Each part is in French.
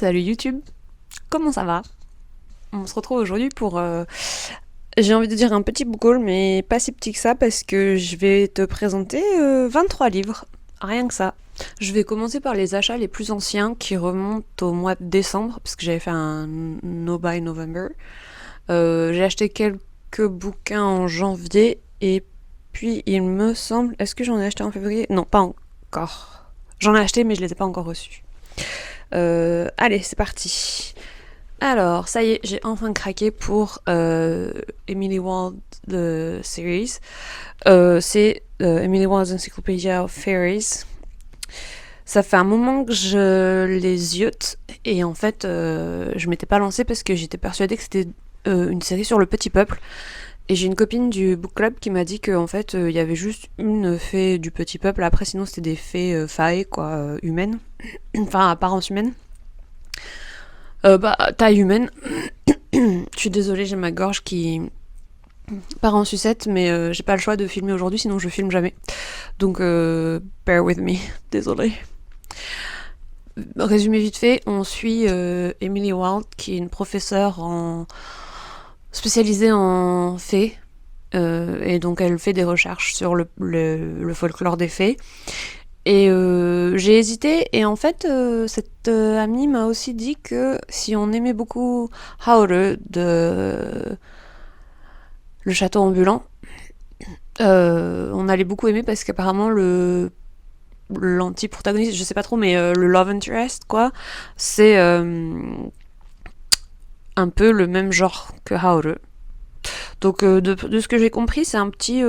Salut YouTube, comment ça va? On se retrouve aujourd'hui pour, j'ai envie de dire un petit book haul, mais pas si petit que ça parce que je vais te présenter 23 livres, rien que ça. Je vais commencer par les achats les plus anciens qui remontent au mois de décembre parce que j'avais fait un No Buy November. J'ai acheté quelques bouquins en janvier et puis il me semble, est-ce que j'en ai acheté en février? Non, pas encore. J'en ai acheté mais je les ai pas encore reçus. Allez, c'est parti. Alors, ça y est, j'ai enfin craqué pour Emily Wald the series. C'est Emily Wald's Encyclopedia of Fairies. Ça fait un moment que je les ziote et en fait, je m'étais pas lancée parce que j'étais persuadée que c'était une série sur le petit peuple. Et j'ai une copine du book club qui m'a dit qu'en fait, il y avait juste une fée du petit peuple. Après, sinon, c'était des fées faées, quoi, humaines. Enfin, apparence humaine. Taille humaine. Je suis désolée, j'ai ma gorge qui part en sucette, mais j'ai pas le choix de filmer aujourd'hui, sinon je filme jamais. Donc, bear with me, désolée. Résumé vite fait, on suit Emily Wald, qui est une professeure spécialisée en fées. Et donc elle fait des recherches sur le folklore des fées. Et j'ai hésité, et en fait, cette amie m'a aussi dit que si on aimait beaucoup Haure de Le Château Ambulant, on allait beaucoup aimer parce qu'apparemment l'anti-protagoniste, je sais pas trop, mais le love interest, quoi, c'est un peu le même genre que Haure. Donc de ce que j'ai compris, c'est un petit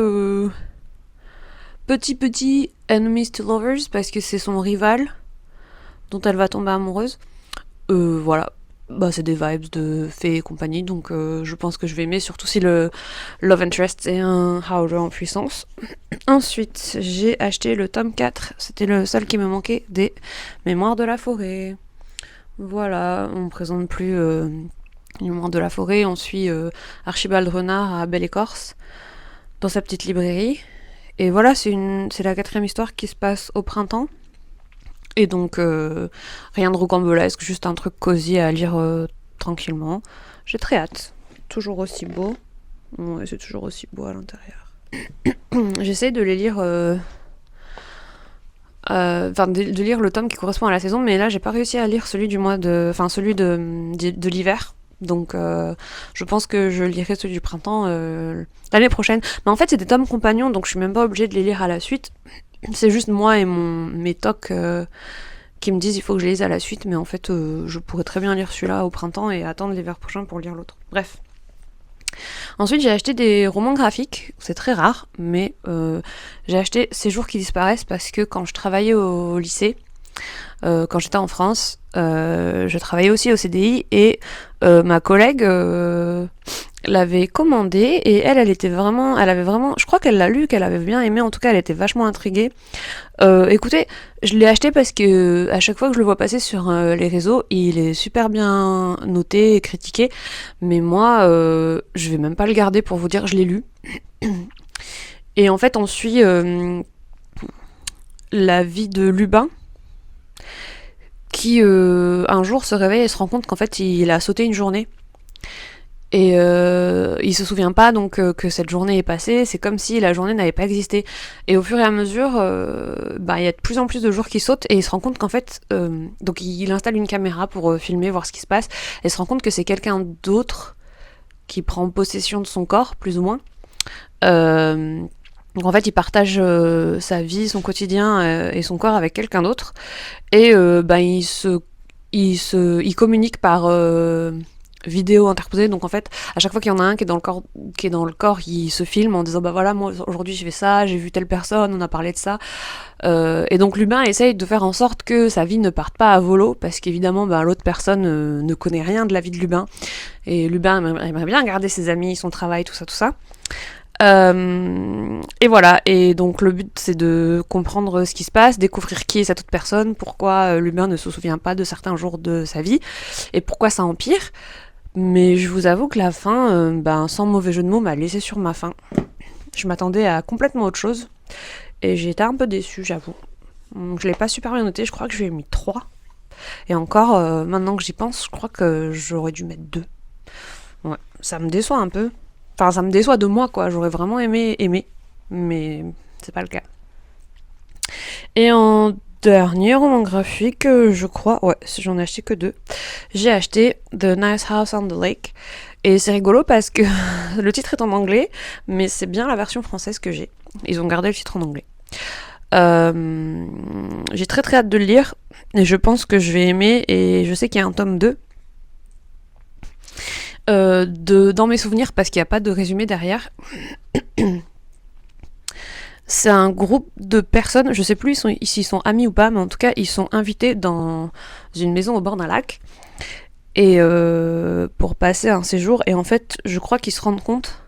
enemies to lovers parce que c'est son rival dont elle va tomber amoureuse. Voilà. Bah, c'est des vibes de fées et compagnie, donc je pense que je vais aimer, surtout si le Love Interest est un Howler en puissance. Ensuite, j'ai acheté le tome 4, c'était le seul qui me manquait, des Mémoires de la forêt. Voilà, on ne présente plus les Mémoires de la forêt, on suit Archibald Renard à Belle-Écorce, dans sa petite librairie. Et voilà, c'est la quatrième histoire qui se passe au printemps. Et donc, rien de rocambolesque, juste un truc cosy à lire tranquillement. J'ai très hâte. Toujours aussi beau. Ouais, c'est toujours aussi beau à l'intérieur. J'essaie de les lire... de lire le tome qui correspond à la saison, mais là, j'ai pas réussi à lire celui du mois de... Enfin, celui de l'hiver. Donc, je pense que je lirai celui du printemps l'année prochaine. Mais en fait, c'est des tomes compagnons, donc je suis même pas obligée de les lire à la suite. C'est juste moi et mes tocs qui me disent il faut que je les lise à la suite, mais en fait je pourrais très bien lire celui-là au printemps et attendre l'hiver prochain pour lire l'autre. Bref. Ensuite j'ai acheté des romans graphiques, c'est très rare, mais j'ai acheté Ces jours qui disparaissent parce que quand je travaillais au lycée, quand j'étais en France, je travaillais aussi au CDI et ma collègue l'avait commandé et elle avait vraiment, je crois qu'elle l'a lu, qu'elle avait bien aimé, en tout cas elle était vachement intriguée. Écoutez, je l'ai acheté parce que à chaque fois que je le vois passer sur les réseaux, il est super bien noté et critiqué, mais moi je vais même pas le garder pour vous dire, je l'ai lu. Et en fait on suit la vie de Lubin, qui un jour se réveille et se rend compte qu'en fait il a sauté une journée. Et il se souvient pas donc que cette journée est passée, c'est comme si la journée n'avait pas existé. Et au fur et à mesure, il y a de plus en plus de jours qui sautent et il se rend compte qu'en fait, donc il installe une caméra pour filmer, voir ce qui se passe, et il se rend compte que c'est quelqu'un d'autre qui prend possession de son corps, plus ou moins. Donc en fait, il partage sa vie, son quotidien et son corps avec quelqu'un d'autre, et il communique par vidéo interposée. Donc en fait, à chaque fois qu'il y en a un qui est dans le corps, il se filme en disant bah voilà, moi aujourd'hui je fais ça, j'ai vu telle personne, on a parlé de ça. Et donc Lubin essaye de faire en sorte que sa vie ne parte pas à volo, parce qu'évidemment l'autre personne ne connaît rien de la vie de Lubin. Et Lubin aimerait bien garder ses amis, son travail, tout ça. Et voilà, et donc le but c'est de comprendre ce qui se passe, découvrir qui est cette autre personne, pourquoi Lubin ne se souvient pas de certains jours de sa vie, et pourquoi ça empire. Mais je vous avoue que la fin, sans mauvais jeu de mots, m'a laissé sur ma faim. Je m'attendais à complètement autre chose, et j'ai été un peu déçue, j'avoue. Donc je l'ai pas super bien noté, je crois que je lui ai mis 3. Et encore, maintenant que j'y pense, je crois que j'aurais dû mettre 2. Ouais, ça me déçoit un peu. Enfin, ça me déçoit de moi, quoi. J'aurais vraiment aimer, mais c'est pas le cas. Et en dernier roman graphique, je crois, ouais, j'en ai acheté que 2. J'ai acheté The Nice House on the Lake. Et c'est rigolo parce que le titre est en anglais, mais c'est bien la version française que j'ai. Ils ont gardé le titre en anglais. J'ai très très hâte de le lire, et je pense que je vais aimer, et je sais qu'il y a un tome 2. Dans mes souvenirs, parce qu'il n'y a pas de résumé derrière. C'est un groupe de personnes, je sais plus s'ils sont amis ou pas, mais en tout cas ils sont invités dans une maison au bord d'un lac, et pour passer un séjour, et en fait je crois qu'ils se rendent compte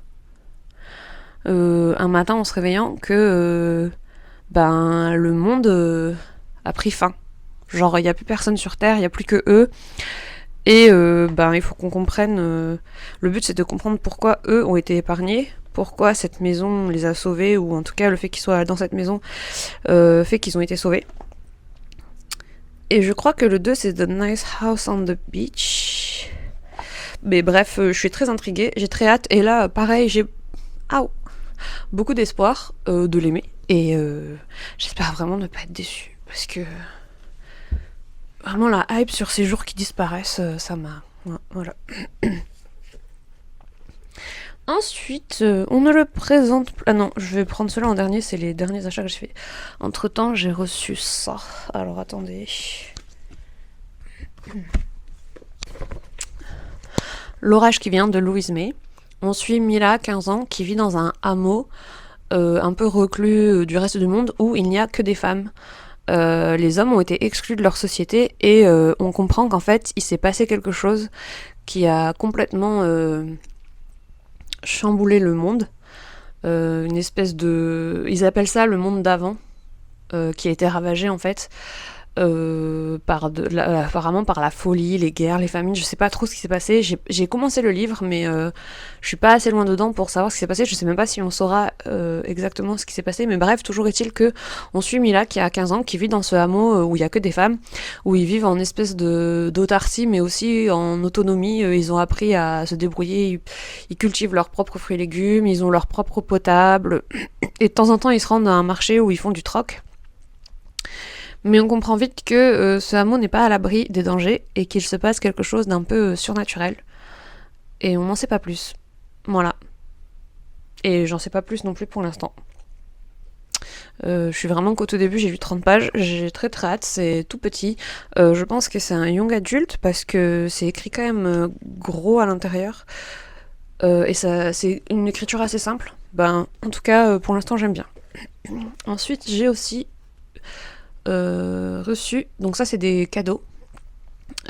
un matin en se réveillant que le monde a pris fin. Genre il n'y a plus personne sur Terre, il n'y a plus que eux. Et il faut qu'on comprenne. Le but, c'est de comprendre pourquoi eux ont été épargnés, pourquoi cette maison les a sauvés, ou en tout cas le fait qu'ils soient dans cette maison fait qu'ils ont été sauvés. Et je crois que le 2, c'est The Nice House on the Beach. Mais bref, je suis très intriguée, j'ai très hâte. Et là, pareil, j'ai beaucoup d'espoir de l'aimer. Et j'espère vraiment ne pas être déçue. Parce que vraiment la hype sur ces jours qui disparaissent, ça m'a... Voilà. Ensuite, on ne le présente... Ah non, je vais prendre cela en dernier, c'est les derniers achats que j'ai fait. Entre temps, j'ai reçu ça. Alors attendez. L'orage qui vient de Louise May. On suit Mila, 15 ans, qui vit dans un hameau un peu reclus du reste du monde où il n'y a que des femmes. Les hommes ont été exclus de leur société, et on comprend qu'en fait il s'est passé quelque chose qui a complètement chamboulé le monde, une espèce de... Ils appellent ça le monde d'avant, qui a été ravagé en fait apparemment par la folie, les guerres, les famines. Je sais pas trop ce qui s'est passé. J'ai commencé le livre, mais je suis pas assez loin dedans pour savoir ce qui s'est passé. Je sais même pas si on saura exactement ce qui s'est passé, mais bref, toujours est-il que on suit Mila qui a 15 ans, qui vit dans ce hameau où il y a que des femmes, où ils vivent en espèce d'autarcie, mais aussi en autonomie. Ils ont appris à se débrouiller, ils cultivent leurs propres fruits et légumes, ils ont leur propre eau potable, et de temps en temps ils se rendent à un marché où ils font du troc. Mais on comprend vite que ce hameau n'est pas à l'abri des dangers, et qu'il se passe quelque chose d'un peu surnaturel. Et on n'en sait pas plus. Voilà. Et j'en sais pas plus non plus pour l'instant. Je suis vraiment qu'au tout début, j'ai lu 30 pages, j'ai très très hâte, c'est tout petit. Je pense que c'est un young adulte, parce que c'est écrit quand même gros à l'intérieur. Et ça, c'est une écriture assez simple. En tout cas, pour l'instant, j'aime bien. Ensuite, j'ai aussi reçu, donc ça c'est des cadeaux,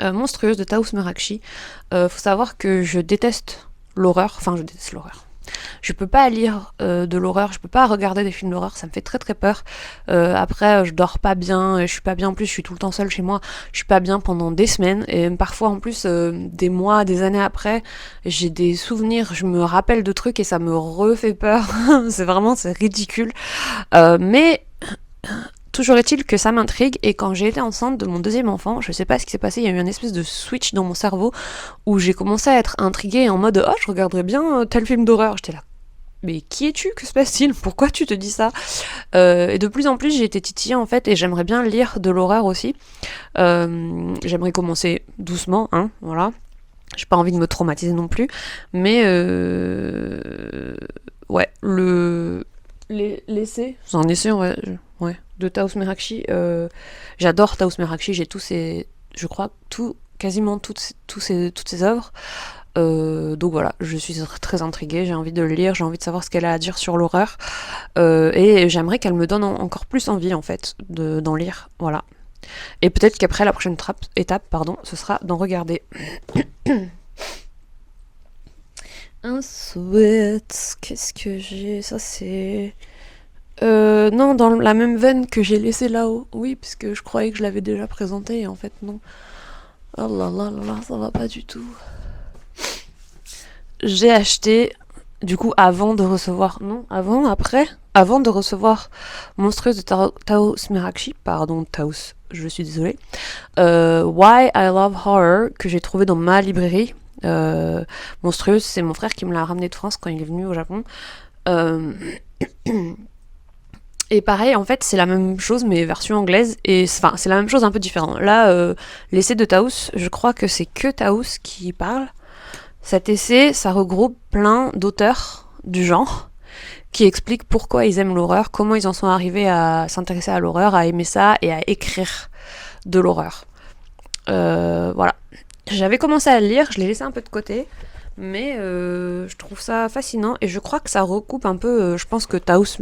Monstrueuse de Taous Merakchi. Faut savoir que je déteste l'horreur, je peux pas lire de l'horreur, je peux pas regarder des films d'horreur, ça me fait très très peur. Après, je dors pas bien, je suis pas bien, en plus je suis tout le temps seule chez moi, je suis pas bien pendant des semaines, et parfois en plus des mois, des années après, j'ai des souvenirs, je me rappelle de trucs et ça me refait peur. c'est ridicule. Mais toujours est-il que ça m'intrigue, et quand j'ai été enceinte de mon deuxième enfant, je sais pas ce qui s'est passé, il y a eu une espèce de switch dans mon cerveau où j'ai commencé à être intriguée en mode « Oh, je regarderais bien tel film d'horreur ». J'étais là « Mais qui es-tu? Que se passe-t-il? Pourquoi tu te dis ça ?» Et de plus en plus, j'ai été titillée en fait, et j'aimerais bien lire de l'horreur aussi. J'aimerais commencer doucement, hein, voilà. J'ai pas envie de me traumatiser non plus, mais ouais, l'essai, c'est un essai, ouais, de Taous Merakchi. J'adore Taous Merakchi, j'ai quasiment toutes ses œuvres. Donc voilà, je suis très intriguée, j'ai envie de le lire, j'ai envie de savoir ce qu'elle a à dire sur l'horreur, et j'aimerais qu'elle me donne encore plus envie en fait d'en lire, voilà. Et peut-être qu'après la prochaine étape, ce sera d'en regarder. Ensuite, qu'est-ce que j'ai? Ça c'est... non, dans la même veine que j'ai laissé là-haut. Oui, parce que je croyais que je l'avais déjà présenté, et en fait non. Oh là là là là, ça va pas du tout. J'ai acheté Du coup, avant de recevoir, non, avant, après, avant de recevoir Monstrueuse de Taos Merakchi, pardon, Taos, je suis désolée, Why I Love Horror, que j'ai trouvé dans ma librairie. Monstrueuse, c'est mon frère qui me l'a ramené de France quand il est venu au Japon. Euh, et pareil, en fait, c'est la même chose, mais version anglaise. Et enfin, c'est la même chose un peu différent. Là, l'essai de Taos, je crois que c'est que Taos qui parle. Cet essai, ça regroupe plein d'auteurs du genre qui expliquent pourquoi ils aiment l'horreur, comment ils en sont arrivés à s'intéresser à l'horreur, à aimer ça et à écrire de l'horreur. Voilà. J'avais commencé à le lire, je l'ai laissé un peu de côté, mais je trouve ça fascinant et je crois que ça recoupe un peu. Je pense que Taos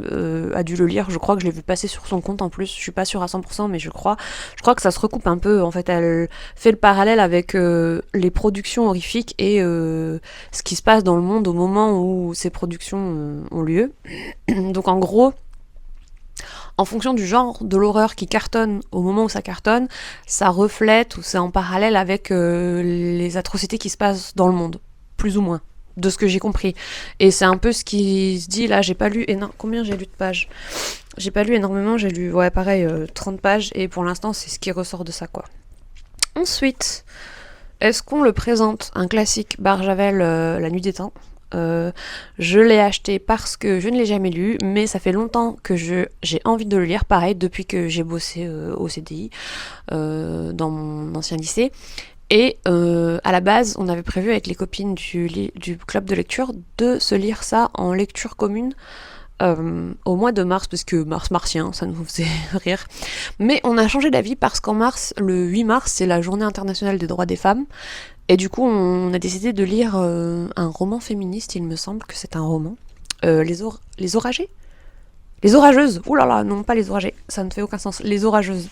a dû le lire, je crois que je l'ai vu passer sur son compte en plus, je suis pas sûre à 100%, mais je crois que ça se recoupe un peu. En fait, elle fait le parallèle avec les productions horrifiques et ce qui se passe dans le monde au moment où ces productions ont lieu. Donc en gros, en fonction du genre de l'horreur qui cartonne au moment où ça cartonne, ça reflète ou c'est en parallèle avec les atrocités qui se passent dans le monde, plus ou moins, de ce que j'ai compris. Et c'est un peu ce qui se dit là, j'ai pas lu combien j'ai lu de pages. J'ai pas lu énormément, j'ai lu, ouais, pareil, 30 pages, et pour l'instant, c'est ce qui ressort de ça, quoi. Ensuite, est-ce qu'on le présente un classique Barjavel, La Nuit des Temps? Je l'ai acheté parce que je ne l'ai jamais lu, mais ça fait longtemps que j'ai envie de le lire, pareil, depuis que j'ai bossé au CDI dans mon ancien lycée. Et à la base, on avait prévu avec les copines du club de lecture de se lire ça en lecture commune au mois de mars, parce que mars martien, ça nous faisait rire. Mais on a changé d'avis parce qu'en mars, le 8 mars, c'est la journée internationale des droits des femmes. Et du coup, on a décidé de lire un roman féministe, il me semble que c'est un roman. Les oragés. Les orageuses. Ouh là là, non, pas les oragés, ça ne fait aucun sens. Les orageuses.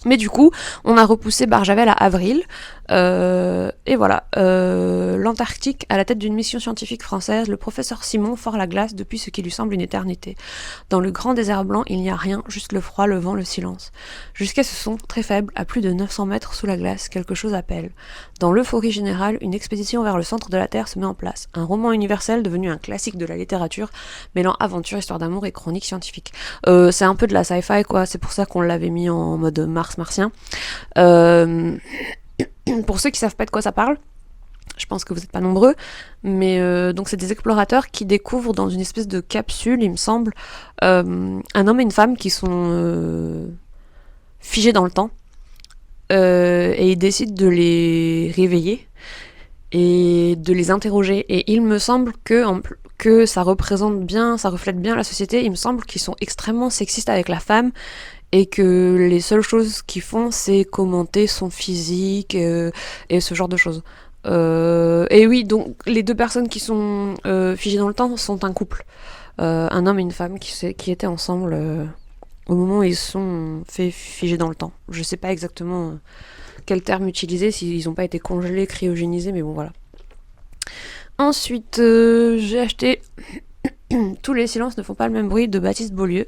Mais du coup, on a repoussé Barjavel à avril. Et voilà. L'Antarctique, à la tête d'une mission scientifique française, le professeur Simon ford la glace depuis ce qui lui semble une éternité. Dans le grand désert blanc, il n'y a rien, juste le froid, le vent, le silence. Jusqu'à ce son, très faible, à plus de 900 mètres sous la glace, quelque chose appelle. Dans l'euphorie générale, une expédition vers le centre de la Terre se met en place. Un roman universel devenu un classique de la littérature, mêlant aventure, histoire d'amour et chronique scientifique. C'est un peu de la sci-fi, quoi. C'est pour ça qu'on l'avait mis en mode Mars martien. Pour ceux qui savent pas de quoi ça parle, je pense que vous n'êtes pas nombreux, mais donc c'est des explorateurs qui découvrent dans une espèce de capsule, il me semble, un homme et une femme qui sont figés dans le temps, et ils décident de les réveiller et de les interroger. Et il me semble que ça reflète bien la société. Il me semble qu'ils sont extrêmement sexistes avec la femme et que les seules choses qu'ils font, c'est commenter son physique et ce genre de choses. Et oui, donc les deux personnes qui sont figées dans le temps sont un couple. Un homme et une femme qui étaient ensemble au moment où ils sont fait figer dans le temps. Je sais pas exactement quel terme utiliser, s'ils n'ont pas été congelés, cryogénisés, mais bon voilà. Ensuite, j'ai acheté Tous les silences ne font pas le même bruit de Baptiste Beaulieu.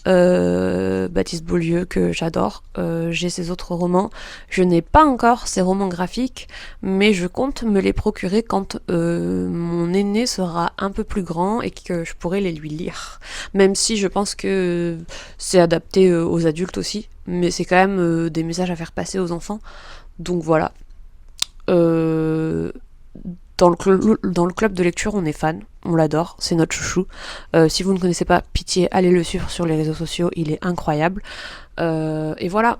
Baptiste Beaulieu que j'adore. J'ai ses autres romans. Je n'ai pas encore ses romans graphiques, mais je compte me les procurer quand mon aîné sera un peu plus grand et que je pourrai les lui lire. Même si je pense que c'est adapté aux adultes aussi, mais c'est quand même des messages à faire passer aux enfants. Donc voilà. Dans le club de lecture, on est fan, on l'adore, c'est notre chouchou. Si vous ne connaissez pas, pitié, allez le suivre sur les réseaux sociaux, il est incroyable. Et voilà,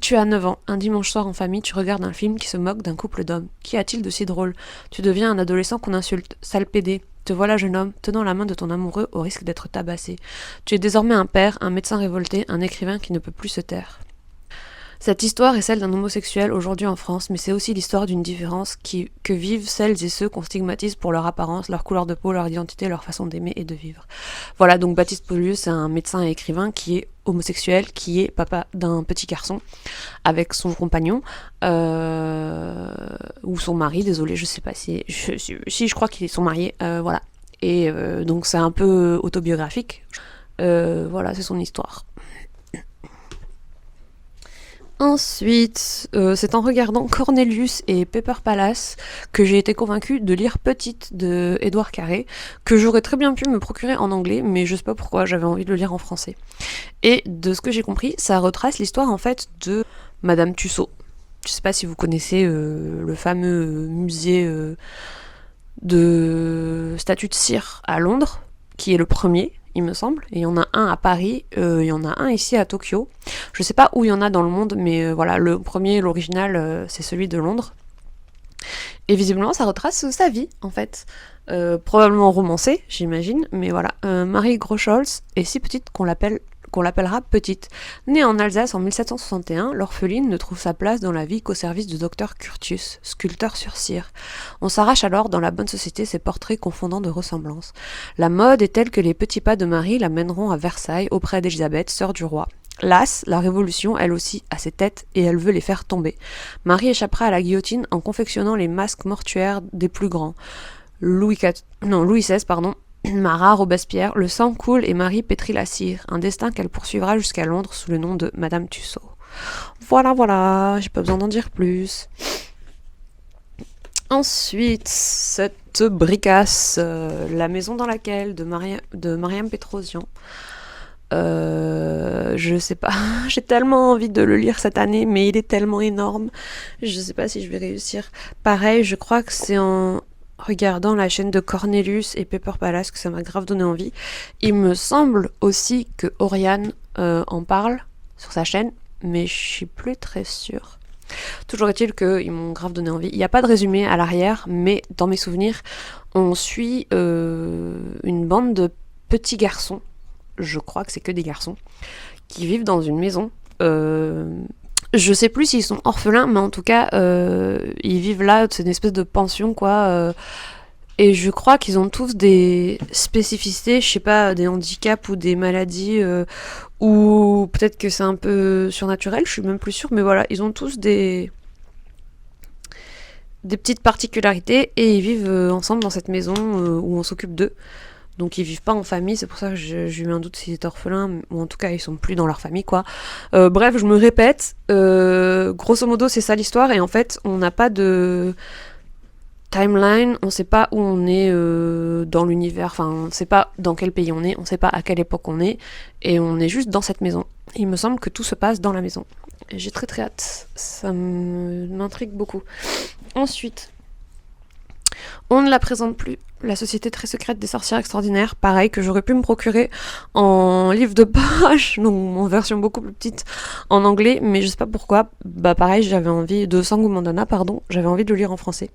tu as 9 ans, un dimanche soir en famille, tu regardes un film qui se moque d'un couple d'hommes. Qu'y a-t-il de si drôle? Tu deviens un adolescent qu'on insulte, sale pédé. Te voilà jeune homme, tenant la main de ton amoureux au risque d'être tabassé. Tu es désormais un père, un médecin révolté, un écrivain qui ne peut plus se taire. Cette histoire est celle d'un homosexuel aujourd'hui en France, mais c'est aussi l'histoire d'une différence que vivent celles et ceux qu'on stigmatise pour leur apparence, leur couleur de peau, leur identité, leur façon d'aimer et de vivre. Voilà, donc Baptiste Beaulieu, c'est un médecin et écrivain qui est homosexuel, qui est papa d'un petit garçon avec son compagnon, ou son mari, désolé, je sais pas si je crois qu'ils sont mariés, voilà. Et donc c'est un peu autobiographique. Voilà, c'est son histoire. Ensuite, c'est en regardant Cornelius et Pepper Palace que j'ai été convaincue de lire Petite de Édouard Carré, que j'aurais très bien pu me procurer en anglais, mais je sais pas pourquoi, j'avais envie de le lire en français. Et de ce que j'ai compris, ça retrace l'histoire en fait de Madame Tussaud. Je sais pas si vous connaissez le fameux musée de statues de cire à Londres, qui est le premier, il me semble. Et il y en a un à Paris, il y en a un ici à Tokyo. Je sais pas où il y en a dans le monde, mais voilà, le premier, l'original, c'est celui de Londres. Et visiblement, ça retrace sa vie, en fait. Probablement romancée, j'imagine, mais voilà. Marie Groscholz est si petite qu'on l'appellera Petite. Née en Alsace en 1761, l'orpheline ne trouve sa place dans la vie qu'au service du docteur Curtius, sculpteur sur cire. On s'arrache alors dans la bonne société ces portraits confondant de ressemblances. La mode est telle que les petits pas de Marie la mèneront à Versailles auprès d'Élisabeth, sœur du roi. Lasse, la Révolution, elle aussi, a ses têtes et elle veut les faire tomber. Marie échappera à la guillotine en confectionnant les masques mortuaires des plus grands. Louis XVI, Marat, Robespierre, le sang coule et Marie pétrit la cire, un destin qu'elle poursuivra jusqu'à Londres sous le nom de Madame Tussaud. Voilà, j'ai pas besoin d'en dire plus. Ensuite, cette bricasse, La maison dans laquelle, de Mariam Petrosian. Je sais pas, j'ai tellement envie de le lire cette année, mais il est tellement énorme, je sais pas si je vais réussir. Pareil, je crois que c'est en regardant la chaîne de Cornelius et Pepper Palace que ça m'a grave donné envie. Il me semble aussi que Oriane en parle sur sa chaîne, mais je suis plus très sûre. Toujours est-il qu'ils m'ont grave donné envie. Il n'y a pas de résumé à l'arrière, mais dans mes souvenirs, on suit une bande de petits garçons, je crois que c'est que des garçons, qui vivent dans une maison. Je sais plus s'ils sont orphelins, mais en tout cas, ils vivent là, c'est une espèce de pension, quoi. Et je crois qu'ils ont tous des spécificités, je sais pas, des handicaps ou des maladies, ou peut-être que c'est un peu surnaturel, je suis même plus sûre, mais voilà, ils ont tous des petites particularités et ils vivent ensemble dans cette maison où on s'occupe d'eux. Donc ils vivent pas en famille, c'est pour ça que j'ai eu un doute s'ils étaient orphelins, ou en tout cas ils sont plus dans leur famille, quoi. Bref, je me répète, grosso modo c'est ça l'histoire, et en fait on n'a pas de timeline, on sait pas où on est dans l'univers, enfin on sait pas dans quel pays on sait pas à quelle époque on est, et on est juste dans cette maison. Il me semble que tout se passe dans la maison. Et j'ai très très hâte, ça m'intrigue beaucoup. Ensuite, on ne la présente plus, La Société très secrète des sorcières extraordinaires, pareil, que j'aurais pu me procurer en livre de poche, donc en version beaucoup plus petite en anglais, mais je sais pas pourquoi, bah pareil, j'avais envie de Sangu Mandana, j'avais envie de le lire en français.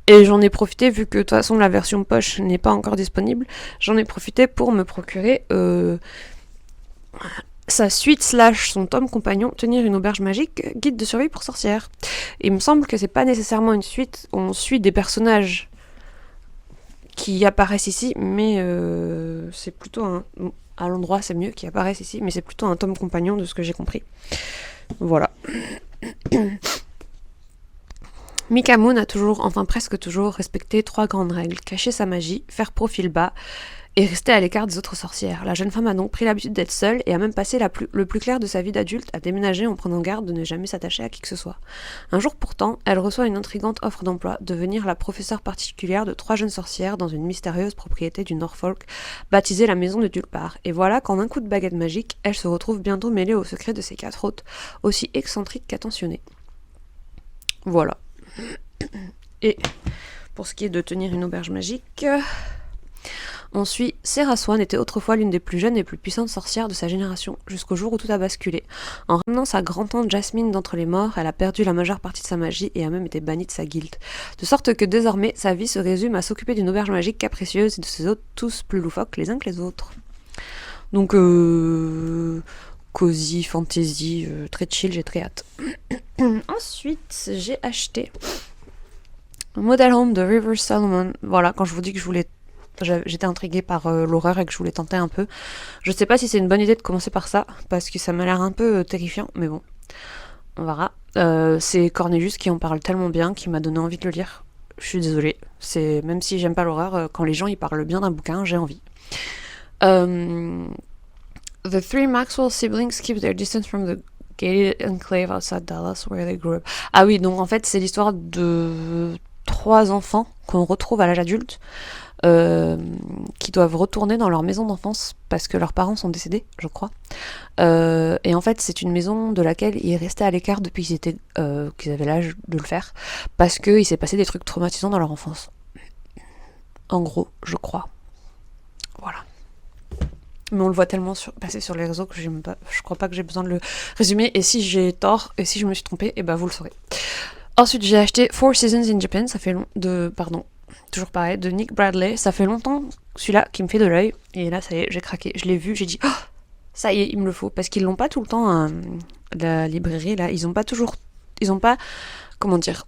Et j'en ai profité, vu que de toute façon la version poche n'est pas encore disponible, j'en ai profité pour me procurer sa suite / son tome compagnon, Tenir une auberge magique, guide de survie pour sorcières. Et il me semble que c'est pas nécessairement une suite, on suit des personnages qui apparaissent ici, mais c'est plutôt à l'endroit c'est mieux qu'ils apparaissent ici, mais c'est plutôt un tome compagnon de ce que j'ai compris. Voilà. Mikamoon a toujours, enfin presque toujours, respecté 3 grandes règles: cacher sa magie, faire profil bas et rester à l'écart des autres sorcières. La jeune femme a donc pris l'habitude d'être seule et a même passé le plus clair de sa vie d'adulte à déménager en prenant garde de ne jamais s'attacher à qui que ce soit. Un jour pourtant, elle reçoit une intrigante offre d'emploi, devenir la professeure particulière de 3 jeunes sorcières dans une mystérieuse propriété du Norfolk, baptisée la maison de Dulpar. Et voilà qu'en un coup de baguette magique, elle se retrouve bientôt mêlée aux secrets de ses 4 hôtes, aussi excentriques qu'attentionnés. Voilà. Et pour ce qui est de Tenir une auberge magique, on suit Sarah Swan était autrefois l'une des plus jeunes et plus puissantes sorcières de sa génération, jusqu'au jour où tout a basculé. En ramenant sa grand-tante Jasmine d'entre les morts, elle a perdu la majeure partie de sa magie et a même été bannie de sa guilde. De sorte que désormais, sa vie se résume à s'occuper d'une auberge magique capricieuse et de ses hôtes tous plus loufoques les uns que les autres. Donc, cosy, fantasy, très chill, j'ai très hâte. Ensuite, j'ai acheté Model Home de River Solomon. Voilà, quand je vous dis que j'étais intriguée par l'horreur et que je voulais tenter un peu. Je sais pas si c'est une bonne idée de commencer par ça, parce que ça m'a l'air un peu terrifiant, mais bon, on verra. C'est Cornelius qui en parle tellement bien, qui m'a donné envie de le lire. Je suis désolée, même si j'aime pas l'horreur, quand les gens y parlent bien d'un bouquin, j'ai envie. The 3 Maxwell siblings keep their distance from the gated enclave outside Dallas where they grew up. Ah oui, donc en fait, c'est l'histoire de 3 enfants qu'on retrouve à l'âge adulte qui doivent retourner dans leur maison d'enfance parce que leurs parents sont décédés, je crois. Et en fait, c'est une maison de laquelle ils restaient à l'écart depuis qu'ils avaient l'âge de le faire parce qu'il s'est passé des trucs traumatisants dans leur enfance. En gros, je crois. Voilà. Mais on le voit tellement passer sur les réseaux que je crois pas que j'ai besoin de le résumer. Et si j'ai tort, et si je me suis trompée, et bah vous le saurez. Ensuite, j'ai acheté Four Seasons in Japan, toujours pareil, de Nick Bradley. Ça fait longtemps, celui-là, qui me fait de l'œil. Et là, ça y est, j'ai craqué. Je l'ai vu, j'ai dit, oh, ça y est, il me le faut. Parce qu'ils l'ont pas tout le temps à la librairie, là. Ils ont pas, comment dire,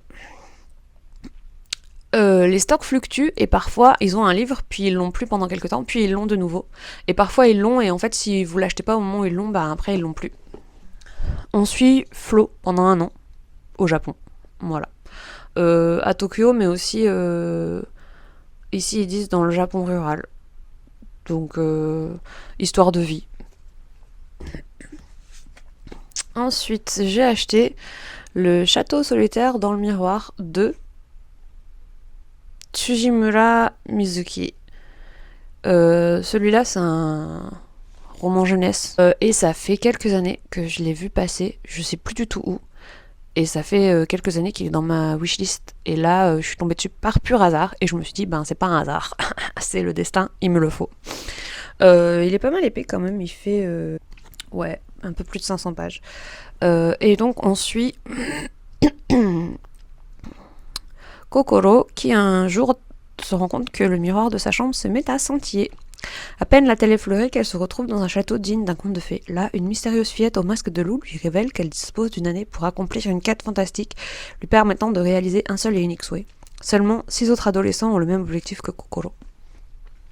les stocks fluctuent et parfois ils ont un livre, puis ils l'ont plus pendant quelques temps, puis ils l'ont de nouveau. Et parfois ils l'ont et en fait si vous l'achetez pas au moment où ils l'ont, bah après ils l'ont plus. On suit Flo pendant 1 an au Japon, voilà. À Tokyo, mais aussi ici ils disent dans le Japon rural. Donc histoire de vie. Ensuite j'ai acheté le Château solitaire dans le miroir de Tsujimura Mizuki. Celui-là, c'est un roman jeunesse. Et ça fait quelques années que je l'ai vu passer. Je sais plus du tout où. Et ça fait quelques années qu'il est dans ma wishlist. Et là, je suis tombée dessus par pur hasard. Et je me suis dit, ben, c'est pas un hasard. C'est le destin, il me le faut. Il est pas mal épais quand même. Il fait, ouais, un peu plus de 500 pages. Et donc, on suit Kokoro, qui un jour se rend compte que le miroir de sa chambre se met à scintiller. À peine l'a-t-elle effleuré qu'elle se retrouve dans un château digne d'un conte de fées. Là, une mystérieuse fillette au masque de loup lui révèle qu'elle dispose d'une année pour accomplir une quête fantastique, lui permettant de réaliser un seul et unique souhait. Seulement, 6 autres adolescents ont le même objectif que Kokoro.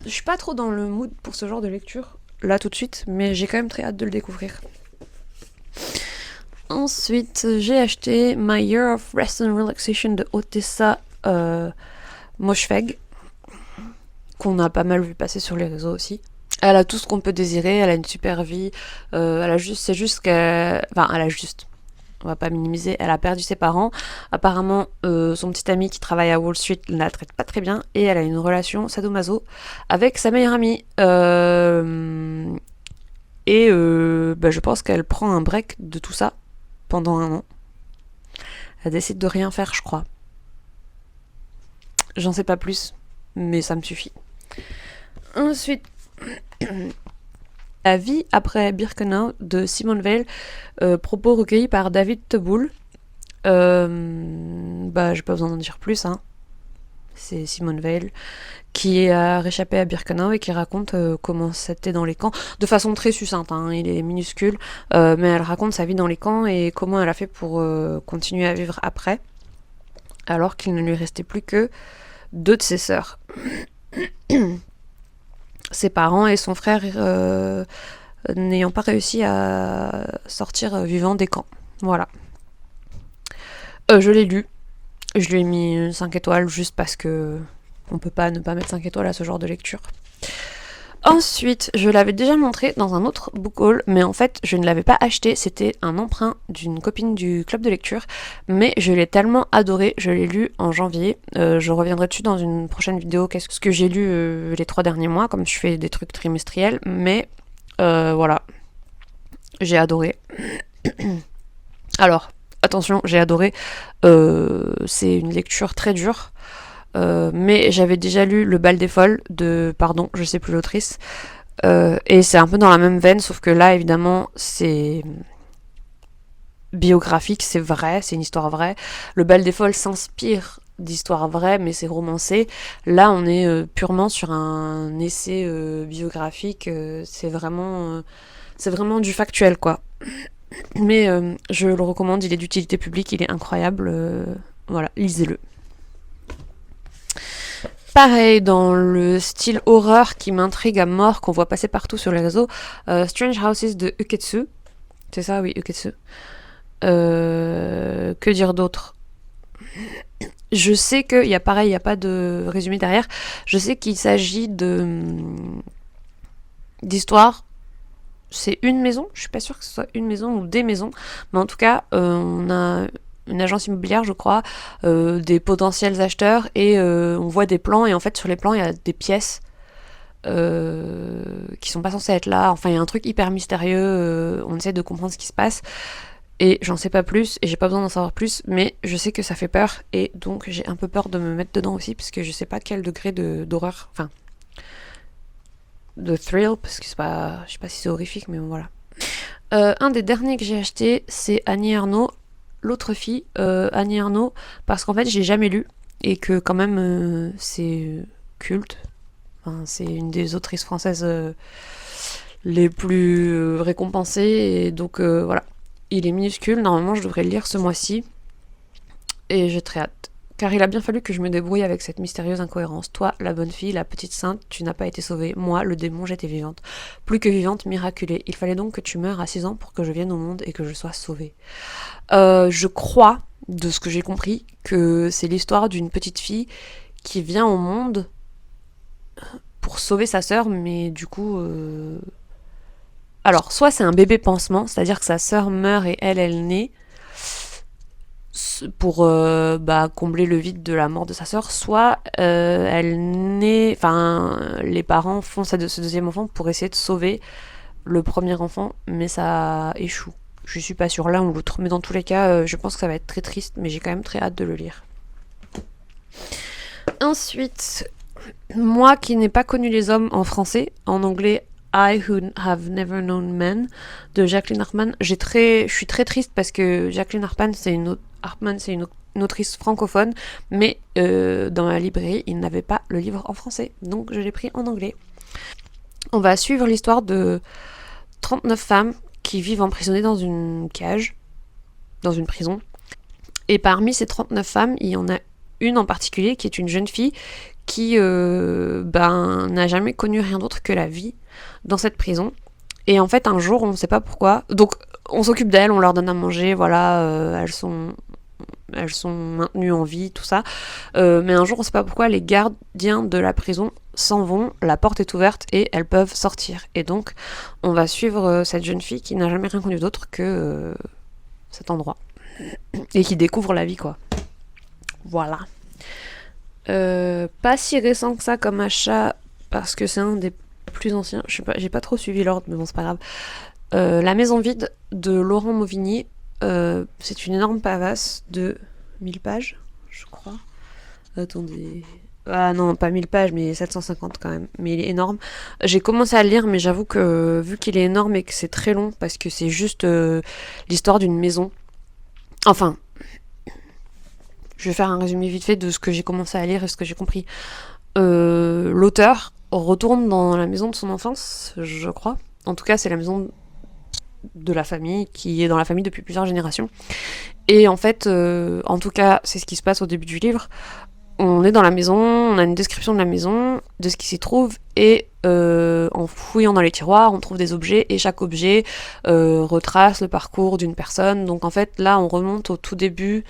Je suis pas trop dans le mood pour ce genre de lecture, là tout de suite, mais j'ai quand même très hâte de le découvrir. Ensuite, j'ai acheté My Year of Rest and Relaxation de Otessa Moshfegh, qu'on a pas mal vu passer sur les réseaux aussi. Elle a tout ce qu'on peut désirer, elle a une super vie, elle a juste, on va pas minimiser, elle a perdu ses parents. Apparemment, son petit ami qui travaille à Wall Street ne la traite pas très bien et elle a une relation sadomaso avec sa meilleure amie. Je pense qu'elle prend un break de tout ça pendant 1 an. Elle décide de rien faire, je crois. J'en sais pas plus, mais ça me suffit. Ensuite, La vie après Birkenau de Simone Weil, propos recueillis par David Teboul. J'ai pas besoin d'en dire plus, hein. C'est Simone Weil qui a réchappé à Birkenau et qui raconte comment c'était dans les camps, de façon très succincte, hein, il est minuscule, mais elle raconte sa vie dans les camps et comment elle a fait pour continuer à vivre après, alors qu'il ne lui restait plus que 2 de ses sœurs. Ses parents et son frère n'ayant pas réussi à sortir vivants des camps. Voilà. Je l'ai lu. Je lui ai mis 5 étoiles juste parce que on peut pas ne pas mettre 5 étoiles à ce genre de lecture. Ensuite, je l'avais déjà montré dans un autre book haul, mais en fait, je ne l'avais pas acheté. C'était un emprunt d'une copine du club de lecture, mais je l'ai tellement adoré. Je l'ai lu en janvier. Je reviendrai dessus dans une prochaine vidéo. Qu'est-ce que j'ai lu les 3 derniers mois, comme je fais des trucs trimestriels, mais voilà. J'ai adoré. Alors, attention, j'ai adoré. C'est une lecture très dure. Mais j'avais déjà lu Le bal des folles de, pardon, je sais plus l'autrice, et c'est un peu dans la même veine, sauf que là évidemment c'est biographique, c'est vrai, c'est une histoire vraie. Le bal des folles s'inspire d'histoires vraies, mais c'est romancé. Là on est purement sur un essai biographique, c'est vraiment du factuel, quoi. Mais je le recommande, il est d'utilité publique, il est incroyable, voilà, lisez-le. Pareil, dans le style horreur qui m'intrigue à mort, qu'on voit passer partout sur les réseaux, Strange Houses de Uketsu. C'est ça, oui, Uketsu. Que dire d'autre ? Je sais qu'il y a pareil, il n'y a pas de résumé derrière. Je sais qu'il s'agit d'histoires c'est une maison, je suis pas sûre que ce soit une maison ou des maisons, mais en tout cas, on a une agence immobilière, je crois, des potentiels acheteurs, et on voit des plans, et en fait, sur les plans, il y a des pièces qui sont pas censées être là. Enfin, il y a un truc hyper mystérieux, on essaie de comprendre ce qui se passe, et j'en sais pas plus, et j'ai pas besoin d'en savoir plus, mais je sais que ça fait peur, et donc j'ai un peu peur de me mettre dedans aussi, parce que je sais pas quel degré d'horreur, enfin, de thrill, parce que c'est pas, je sais pas si c'est horrifique, mais bon, voilà. Un des derniers que j'ai acheté, c'est Annie Ernaux, l'autre fille, Annie Ernaux, parce qu'en fait, je l'ai jamais lu, et que quand même, c'est culte. Enfin, c'est une des autrices françaises les plus récompensées, et donc voilà. Il est minuscule, normalement je devrais le lire ce mois-ci, et j'ai très hâte. Car il a bien fallu que je me débrouille avec cette mystérieuse incohérence. Toi, la bonne fille, la petite sainte, tu n'as pas été sauvée. Moi, le démon, j'étais vivante. Plus que vivante, miraculée. Il fallait donc que tu meures à 6 ans pour que je vienne au monde et que je sois sauvée. Je crois, de ce que j'ai compris, que c'est l'histoire d'une petite fille qui vient au monde pour sauver sa sœur, mais du coup... Alors, soit c'est un bébé pansement, c'est-à-dire que sa sœur meurt et elle naît, pour combler le vide de la mort de sa sœur, soit elle naît, enfin les parents font ce deuxième enfant pour essayer de sauver le premier enfant, mais ça échoue. Je suis pas sûre l'un ou l'autre, mais dans tous les cas, je pense que ça va être très triste, mais j'ai quand même très hâte de le lire. Ensuite, moi qui n'ai pas connu les hommes en français, en anglais, I Who Have Never Known Men de Jacqueline Hartmann. Je suis très triste parce que Jacqueline Hartmann, c'est une autrice francophone, mais dans la librairie, il n'avait pas le livre en français, donc je l'ai pris en anglais. On va suivre l'histoire de 39 femmes qui vivent emprisonnées dans une cage, dans une prison. Et parmi ces 39 femmes, il y en a une en particulier qui est une jeune fille qui n'a jamais connu rien d'autre que la vie dans cette prison. Et en fait, un jour, on ne sait pas pourquoi, donc on s'occupe d'elles, on leur donne à manger, voilà, elles sont maintenues en vie, tout ça. Mais un jour, on ne sait pas pourquoi, les gardiens de la prison s'en vont, la porte est ouverte et elles peuvent sortir. Et donc, on va suivre cette jeune fille qui n'a jamais rien connu d'autre que cet endroit. Et qui découvre la vie, quoi. Voilà. Pas si récent que ça comme achat, parce que c'est un des plus anciens. Je sais pas, j'ai pas trop suivi l'ordre, mais bon, c'est pas grave. La maison vide de Laurent Mauvigny. C'est une énorme pavasse de 1000 pages, je crois. Attendez. Ah non, pas 1000 pages, mais 750 quand même. Mais il est énorme. J'ai commencé à le lire, mais j'avoue que vu qu'il est énorme et que c'est très long, parce que c'est juste l'histoire d'une maison. Enfin, je vais faire un résumé vite fait de ce que j'ai commencé à lire et ce que j'ai compris. L'auteur retourne dans la maison de son enfance, je crois. En tout cas, c'est la maison de la famille, qui est dans la famille depuis plusieurs générations. Et en fait, en tout cas, c'est ce qui se passe au début du livre. On est dans la maison, on a une description de la maison, de ce qui s'y trouve, et en fouillant dans les tiroirs, on trouve des objets, et chaque objet retrace le parcours d'une personne. Donc en fait, là, on remonte au tout début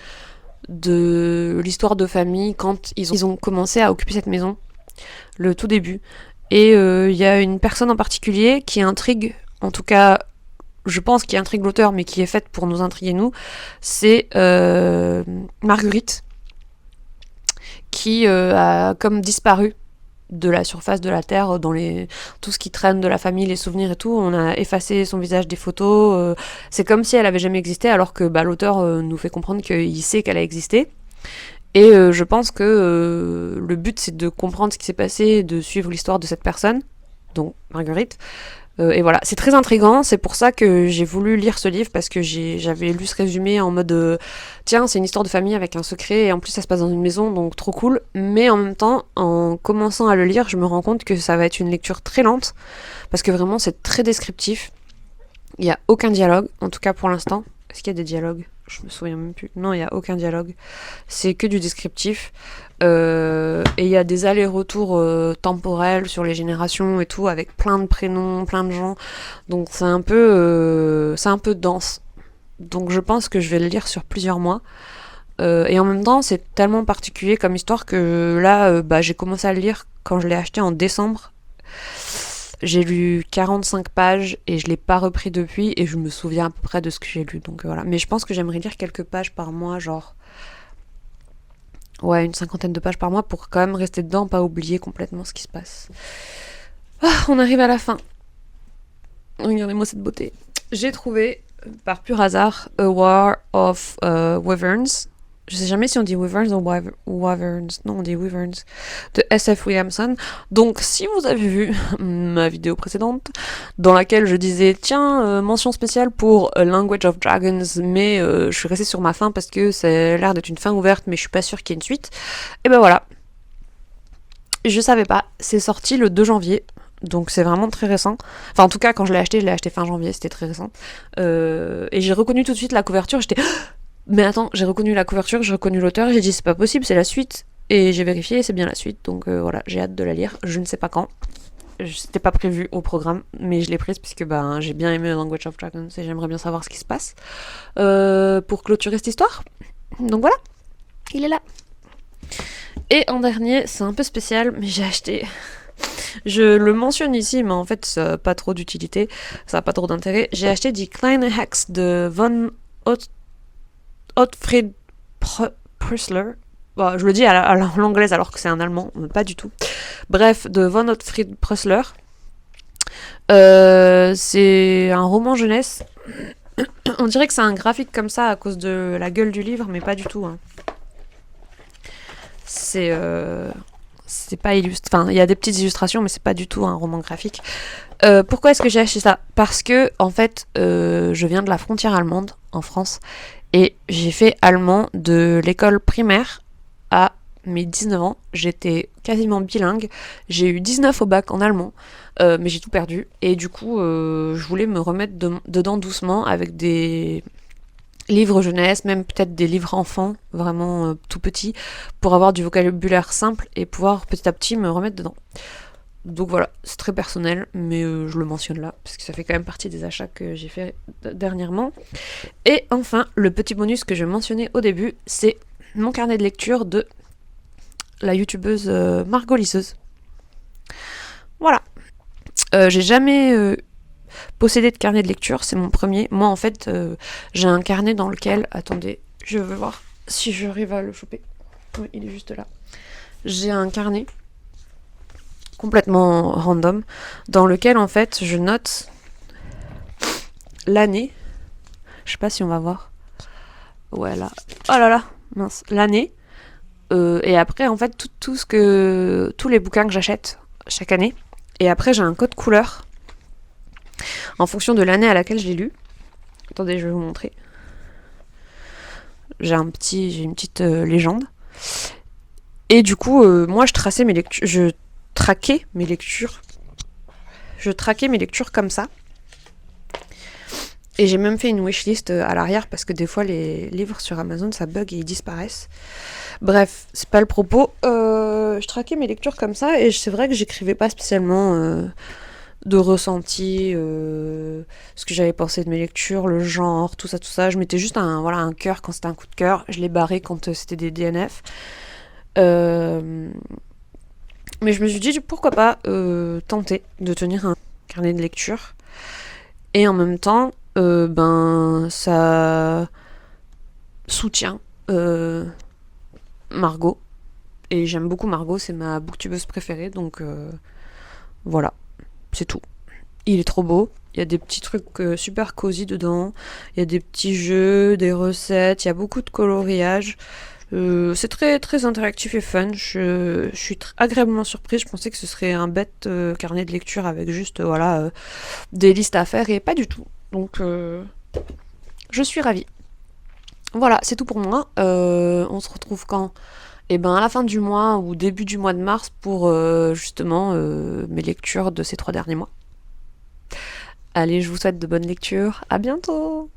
de l'histoire de famille, quand ils ont commencé à occuper cette maison, le tout début. Et il y a une personne en particulier qui intrigue, en tout cas, je pense qu'il intrigue l'auteur, mais qui est faite pour nous intriguer nous, c'est Marguerite, qui a comme disparu de la surface de la Terre, dans tout ce qui traîne de la famille, les souvenirs et tout. On a effacé son visage des photos. C'est comme si elle avait jamais existé, alors que l'auteur nous fait comprendre qu'il sait qu'elle a existé. Et je pense que le but, c'est de comprendre ce qui s'est passé, de suivre l'histoire de cette personne, donc Marguerite. Et voilà, c'est très intriguant, c'est pour ça que j'ai voulu lire ce livre, parce que j'avais lu ce résumé en mode tiens, c'est une histoire de famille avec un secret, et en plus ça se passe dans une maison, donc trop cool. Mais en même temps, en commençant à le lire, je me rends compte que ça va être une lecture très lente, parce que vraiment c'est très descriptif. Il n'y a aucun dialogue, en tout cas pour l'instant. Est-ce qu'il y a des dialogues ? Je me souviens même plus. Non, il n'y a aucun dialogue. C'est que du descriptif. Et il y a des allers-retours temporels sur les générations et tout, avec plein de prénoms, plein de gens. Donc c'est un peu dense. Donc je pense que je vais le lire sur plusieurs mois. Et en même temps, c'est tellement particulier comme histoire que là, j'ai commencé à le lire quand je l'ai acheté en décembre. j'ai lu 45 pages et je l'ai pas repris depuis et je me souviens à peu près de ce que j'ai lu. Donc voilà. Mais je pense que j'aimerais lire quelques pages par mois, genre ouais, une cinquantaine de pages par mois pour quand même rester dedans, pas oublier complètement ce qui se passe. Ah, on arrive à la fin. Regardez-moi cette beauté. J'ai trouvé, par pur hasard, A War of Wyverns. Je sais jamais si on dit Wyverns ou Wyverns. Non, on dit Wyverns. De S.F. Williamson. Donc, si vous avez vu ma vidéo précédente, dans laquelle je disais, tiens, mention spéciale pour Language of Dragons, mais je suis restée sur ma fin parce que ça a l'air d'être une fin ouverte, mais je suis pas sûre qu'il y ait une suite. Et ben voilà. Je savais pas. C'est sorti le 2 janvier. Donc c'est vraiment très récent. Enfin en tout cas quand je l'ai acheté fin janvier, c'était très récent. Et j'ai reconnu tout de suite la couverture, j'étais... Mais attends, j'ai reconnu la couverture, j'ai reconnu l'auteur, j'ai dit c'est pas possible, c'est la suite. Et j'ai vérifié et c'est bien la suite, donc voilà, j'ai hâte de la lire. Je ne sais pas quand. C'était pas prévu au programme, mais je l'ai prise parce que ben, j'ai bien aimé Language of Dragons et j'aimerais bien savoir ce qui se passe. Pour clôturer cette histoire. Donc voilà, il est là. Et en dernier, c'est un peu spécial, mais j'ai acheté... Je le mentionne ici, mais en fait, ça n'a pas trop d'utilité, ça n'a pas trop d'intérêt. J'ai acheté Die Kleine Hex de von Ottfried Pressler. Bon, je le dis à l'anglaise alors que c'est un allemand, mais pas du tout. Bref, de von Ottfried Pressler. C'est un roman jeunesse. On dirait que c'est un graphique comme ça à cause de la gueule du livre, mais pas du tout. Hein. C'est pas illustré. Enfin, il y a des petites illustrations, mais c'est pas du tout un roman graphique. Pourquoi est-ce que j'ai acheté ça? Parce que, en fait, je viens de la frontière allemande, en France, et j'ai fait allemand de l'école primaire à mes 19 ans. J'étais quasiment bilingue. J'ai eu 19 au bac en allemand, mais j'ai tout perdu. Et du coup, je voulais me remettre dedans doucement avec des livres jeunesse, même peut-être des livres enfants, vraiment tout petits, pour avoir du vocabulaire simple et pouvoir petit à petit me remettre dedans. Donc voilà, c'est très personnel, mais je le mentionne là, parce que ça fait quand même partie des achats que j'ai fait dernièrement. Et enfin, le petit bonus que je mentionnais au début, c'est mon carnet de lecture de la youtubeuse Margot Lisseuse. Voilà. J'ai jamais possédé de carnet de lecture, c'est mon premier. Moi, en fait, j'ai un carnet dans lequel... Attendez, je veux voir si j'arrive à le choper. Oui, il est juste là. J'ai un carnet complètement random dans lequel, en fait, je note l'année. Je sais pas si on va voir. Ouais, là. Oh là là, mince. L'année. Et après, en fait, tous les bouquins que j'achète chaque année. Et après, j'ai un code couleur en fonction de l'année à laquelle je l'ai lu. Attendez, je vais vous montrer. J'ai une petite légende. Et du coup, moi, je traquais mes lectures. Je traquais mes lectures comme ça. Et j'ai même fait une wishlist à l'arrière parce que des fois, les livres sur Amazon, ça bug et ils disparaissent. Bref, c'est pas le propos. Je traquais mes lectures comme ça et c'est vrai que j'écrivais pas spécialement... de ressenti, ce que j'avais pensé de mes lectures, le genre, tout ça. Je mettais juste un cœur quand c'était un coup de cœur. Je l'ai barré quand c'était des DNF. Mais je me suis dit, pourquoi pas tenter de tenir un carnet de lecture. Et en même temps, ça soutient Margot. Et j'aime beaucoup Margot, c'est ma booktubeuse préférée, donc voilà. C'est tout. Il est trop beau. Il y a des petits trucs super cosy dedans. Il y a des petits jeux, des recettes. Il y a beaucoup de coloriage. C'est très très interactif et fun. Je suis agréablement surprise. Je pensais que ce serait un bête carnet de lecture avec juste des listes à faire et pas du tout. Donc je suis ravie. Voilà, c'est tout pour moi. On se retrouve quand? Et ben à la fin du mois ou début du mois de mars pour justement mes lectures de ces 3 derniers mois. Allez, je vous souhaite de bonnes lectures. À bientôt!